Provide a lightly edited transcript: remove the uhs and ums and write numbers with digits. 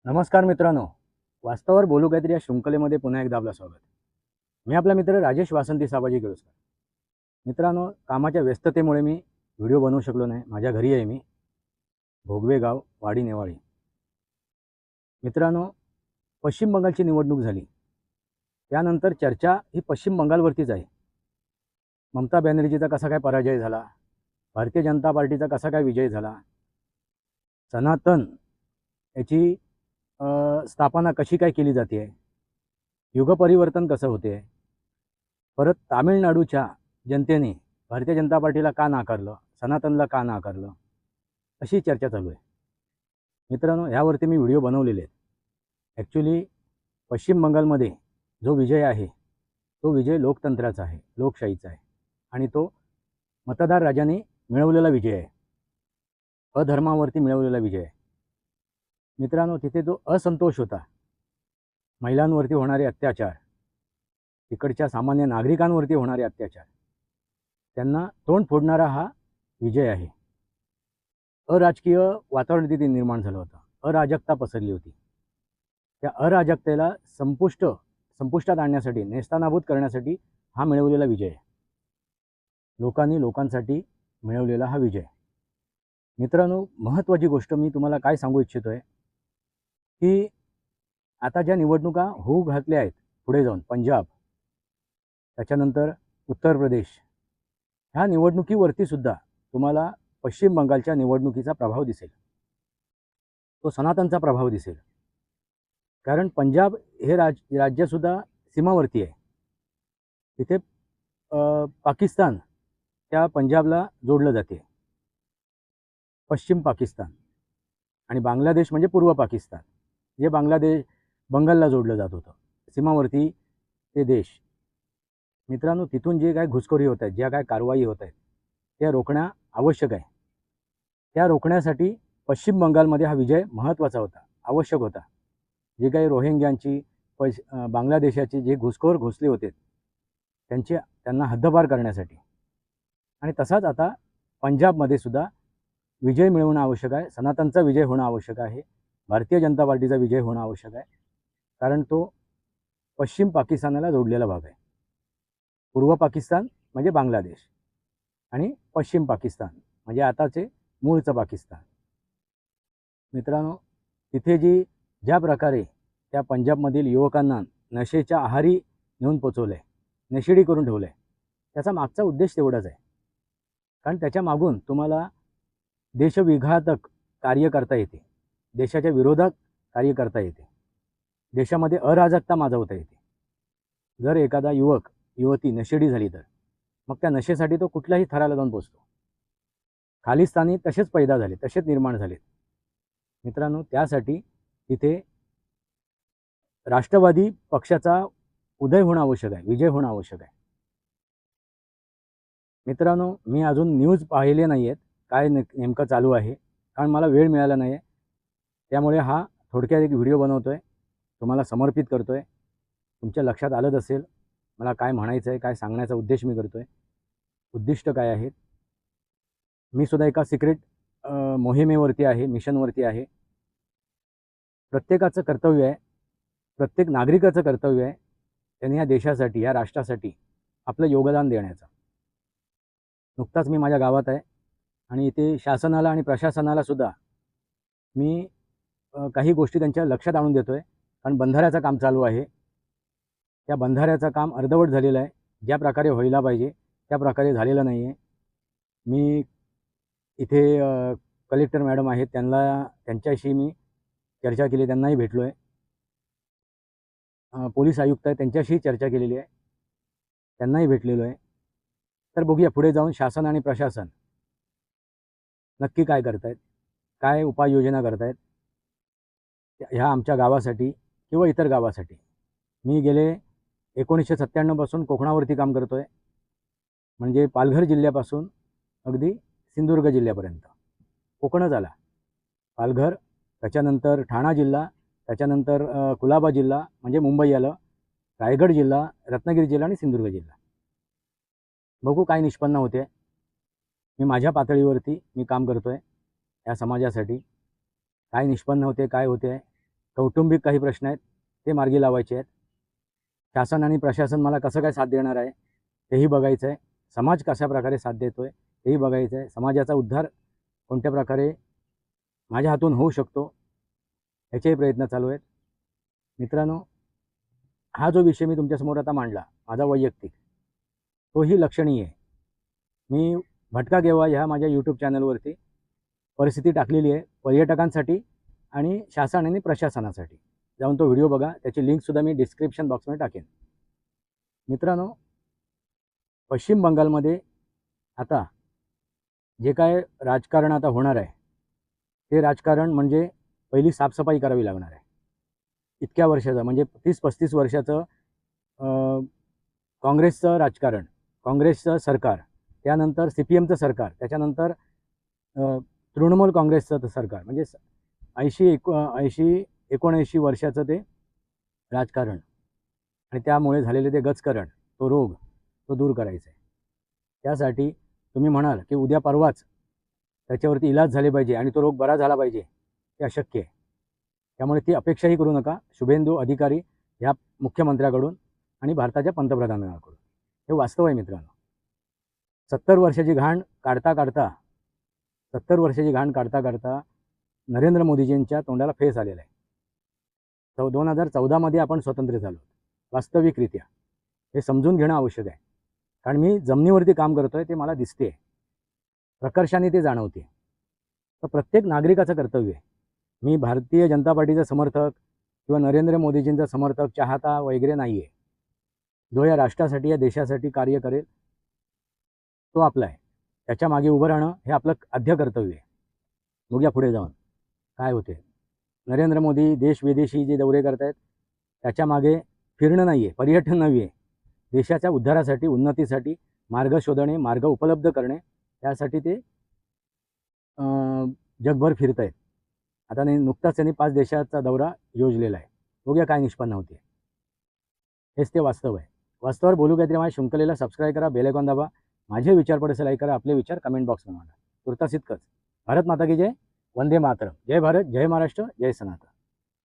नमस्कार मित्रांनो, वास्तवावर बोलू काहीतरी या शृंखलेमध्ये पुन्हा एकदा आपलं स्वागत. मी आपला मित्र राजेश वासंती साबाजी गिळसकर. मित्रांनो, कामाच्या व्यस्ततेमुळे मी व्हिडिओ बनवू शकलो नाही. माझ्या घरी आहे मी, भोगवे गाव, वाडी नेवाळी. मित्रांनो, पश्चिम बंगालची निवडणूक झाली. त्यानंतर चर्चा ही पश्चिम बंगालवरतीच आहे. ममता बॅनर्जीचा कसा काय पराजय झाला, भारतीय जनता पार्टीचा कसा काय विजय झाला, सनातन याची स्थापना कशी काय केली जाते आहे, युगपरिवर्तन कसं होते, परत तामिळनाडूच्या जनतेने भारतीय जनता पार्टीला का नाकारलं, सनातनला का नाकारलं, अशी चर्चा चालू आहे. मित्रांनो, ह्यावरती मी व्हिडिओ बनवलेले आहेत. ॲक्च्युली पश्चिम बंगालमध्ये जो विजय आहे तो विजय लोकतंत्राचा आहे, लोकशाहीचा आहे, आणि तो मतदार राजाने मिळवलेला विजय आहे, अधर्मावरती मिळवलेला विजय आहे. मित्रांनो, तिथे जो असंतोष होता, महिलांवरती होणारे अत्याचार, तिकडच्या सामान्य नागरिकांवरती होणारे अत्याचार, त्यांना तोंड फोडणारा हा विजय आहे. अराजकीय वातावरण तिथे निर्माण झालं होतं, अराजकता पसरली होती. त्या अराजकतेला संपुष्टात आणण्यासाठी, नेस्तानाबूत करण्यासाठी हा मिळवलेला विजय आहे. लोकांनी लोकांसाठी मिळवलेला हा विजय. मित्रांनो, महत्त्वाची गोष्ट मी तुम्हाला काय सांगू इच्छितो आहे की आता ज्या निवडणुका होऊ घातल्या आहेत पुढे जाऊन, पंजाब, त्याच्यानंतर उत्तर प्रदेश, ह्या निवडणुकीवरती सुद्धा तुम्हाला पश्चिम बंगालच्या निवडणुकीचा प्रभाव दिसेल. तो सनातनचा प्रभाव दिसेल. कारण पंजाब हे राज्यसुद्धा सीमावर्ती आहे. तिथे पाकिस्तान त्या पंजाबला जोडलं जाते, पश्चिम पाकिस्तान, आणि बांगलादेश म्हणजे पूर्व पाकिस्तान, जे बंगालला जोडलं जात होतं, सीमावर्ती ते देश. मित्रांनो, तिथून जे काय घुसखोरी होत आहेत, ज्या काय कारवाई होत आहेत, त्या रोखणं आवश्यक आहे. त्या रोखण्यासाठी पश्चिम बंगालमध्ये हा विजय महत्त्वाचा होता, आवश्यक होता. जे काही रोहिंग्यांची बांगलादेशाची जे घुसखोर घुसले होते त्यांना हद्दपार करण्यासाठी. आणि तसाच आता पंजाबमध्ये सुद्धा विजय मिळवणं आवश्यक आहे, सनातनचा विजय होणं आवश्यक आहे, भारतीय जनता पार्टीचा विजय होणं आवश्यक आहे. कारण तो पश्चिम पाकिस्तानाला जोडलेला भाग आहे. पूर्व पाकिस्तान म्हणजे बांगलादेश, आणि पश्चिम पाकिस्तान म्हणजे आताचे मूळचं पाकिस्तान. मित्रांनो, तिथे ज्या प्रकारे त्या पंजाबमधील युवकांना नशेच्या आहारी नेऊन पोचवलं आहे, नशेडी करून ठेवलं आहे, त्याचा मागचा उद्देश तेवढाच आहे. कारण त्याच्या मागून तुम्हाला देशविघातक कार्य करता येते, देशाच्या विरोधात कार्य करता येते, देशामध्ये अराजकता माजवता येते. जर एखादा युवक युवती नशेडी झाली तर मग त्या नशेसाठी तो कुठल्याही थराला जाऊन पोचतो. खालिस्तानी तसेच पैदा झाले, तसेच निर्माण झाले. मित्रांनो, त्यासाठी तिथे राष्ट्रवादी पक्षाचा उदय होणं आवश्यक आहे, विजय होणं आवश्यक आहे. मित्रांनो, मी अजून न्यूज पाहिले नाही आहेत, काय नेमकं चालू आहे, कारण मला वेळ मिळाला नाही आहे. त्यामुळे हा थोडक्यात एक व्हिडिओ बनवतो आहे, तुम्हाला समर्पित करतो आहे. तुमच्या लक्षात आलंच असेल मला काय म्हणायचं आहे, काय सांगण्याचा उद्देश मी करतो आहे, उद्दिष्ट काय आहेत. मी सुद्धा एका सिक्रेट मोहिमेवरती आहे, मिशनवरती आहे. प्रत्येकाचं कर्तव्य आहे, प्रत्येक नागरिकाचं कर्तव्य आहे, त्यांनी या देशासाठी, या राष्ट्रासाठी आपलं योगदान देण्याचं. नुकताच मी माझ्या गावात आहे, आणि इथे शासनाला आणि प्रशासनाला सुद्धा मी काही गोष्टी त्यांच्या लक्षात आणून देतो आहे. कारण बंधाऱ्याचं काम चालू आहे, त्या बंधाऱ्याचं काम अर्धवट झालेलं आहे. ज्या प्रकारे व्हायला पाहिजे त्या प्रकारे झालेलं नाही आहे. मी इथे कलेक्टर मॅडम आहेत, त्यांच्याशी मी चर्चा केली, त्यांनाही भेटलो आहे. पोलीस आयुक्त आहेत, त्यांच्याशी चर्चा केलेली आहे, त्यांनाही भेटलेलो आहे. तर बघूया पुढे जाऊन शासन आणि प्रशासन नक्की काय करतायत, काय उपाययोजना करतायत ह्या आमच्या गावासाठी किंवा इतर गावासाठी. मी गेले 1997 पासून कोकणावरती काम करतो आहे, म्हणजे पालघर जिल्ह्यापासून अगदी सिंधुदुर्ग जिल्ह्यापर्यंत कोकणच आला. पालघर, त्याच्यानंतर ठाणा जिल्हा, त्याच्यानंतर कुलाबा जिल्हा म्हणजे मुंबई आलं, रायगड जिल्हा, रत्नागिरी जिल्हा आणि सिंधुदुर्ग जिल्हा. बघू काय निष्पन्न होते. मी माझ्या पातळीवरती मी काम करतो आहे या समाजासाठी. काय निष्पन्न होते, काय होते, कौटुंबिक काही प्रश्न आहेत ते मार्गी लावायचे आहेत. शासन आणि प्रशासन मला कसं काय साथ देणार आहे तेही बघायचं आहे. समाज कशा प्रकारे साथ देतो आहे तेही बघायचं आहे. समाजाचा उद्धार कोणत्या प्रकारे माझ्या हातून होऊ शकतो याचेही प्रयत्न चालू आहेत. मित्रांनो, हा जो विषय मी तुमच्यासमोर आता मांडला माझा वैयक्तिक, तोही लक्षणीय आहे. मी भटका गेवा ह्या माझ्या यूट्यूब चॅनलवरती परिस्थिती टाकलेली आहे पर्यटकांसाठी आणि शासन आणि प्रशासनासाठी. जाऊन तो व्हिडिओ बघा. त्याची लिंकसुद्धा मी डिस्क्रिप्शन बॉक्समध्ये टाकेन. मित्रांनो, पश्चिम बंगालमध्ये आता जे काय राजकारण आता होणार आहे ते राजकारण म्हणजे पहिली साफसफाई करावी लागणार आहे. इतक्या वर्षाचं म्हणजे 30-35 वर्षाचं काँग्रेसचं राजकारण, काँग्रेसचं सरकार, त्यानंतर CPMचं सरकार, त्याच्यानंतर तृणमूल काँग्रेसचं सरकार, म्हणजे 80-79 वर्षाचं ते राजकारण आणि त्यामुळे झालेले ते गजकरण, तो रोग, तो दूर करायचा आहे. त्यासाठी तुम्ही म्हणाल की उद्या परवाच त्याच्यावरती इलाज झाले पाहिजे आणि तो रोग बरा झाला पाहिजे, ते अशक्य आहे. त्यामुळे ती अपेक्षाही करू नका शुभेंदू अधिकारी ह्या मुख्यमंत्र्याकडून आणि भारताच्या पंतप्रधानांकडून. हे वास्तव आहे मित्रांनो. 70 वर्षाची घाण काढता काढता नरेंद्र मोदीजींच्या तोंडाला फेस आलेला आहे. 2014मध्ये आपण स्वतंत्र झालो. वास्तविकरित्या हे समजून घेणं आवश्यक आहे. कारण मी जमिनीवरती काम करतो आहे, ते मला दिसते, प्रकर्षाने ते जाणवते. तर प्रत्येक नागरिकाचं कर्तव्य आहे. मी भारतीय जनता पार्टीचा समर्थक किंवा नरेंद्र मोदीजींचा समर्थक, चाहता वगैरे नाही आहे. जो या राष्ट्रासाठी, या देशासाठी कार्य करेल तो आपला आहे. त्याच्या मागे उभं राहणं हे आपलं आद्य कर्तव्य आहे. बघूया पुढे जाऊन काय होते. नरेंद्र मोदी देश विदेशी जे दौरे करत आहेत त्याच्या मागे फिरणं नाही आहे, पर्यटन नाही आहे. देशाच्या उद्धारासाठी, उन्नतीसाठी मार्ग शोधणे, मार्ग उपलब्ध करणे, त्यासाठी ते जगभर फिरत आहेत. आता नुकताच त्यांनी 5 देशाचा दौरा योजलेला आहे. बघूया काय निष्पन्न होते. हेच ते वास्तव आहे. वास्तवावर बोलू काहीतरी माझ्या शृंखलेला सबस्क्राईब करा, बेल आयकॉन दाबा. माझे विचार पडेल लाईक करा, आपले विचार कमेंट बॉक्समध्ये मांडा. तुर्तास इतकंच. भारत माता की जय. वंदे मातरम. जय भारत, जय महाराष्ट्र, जय सनातन.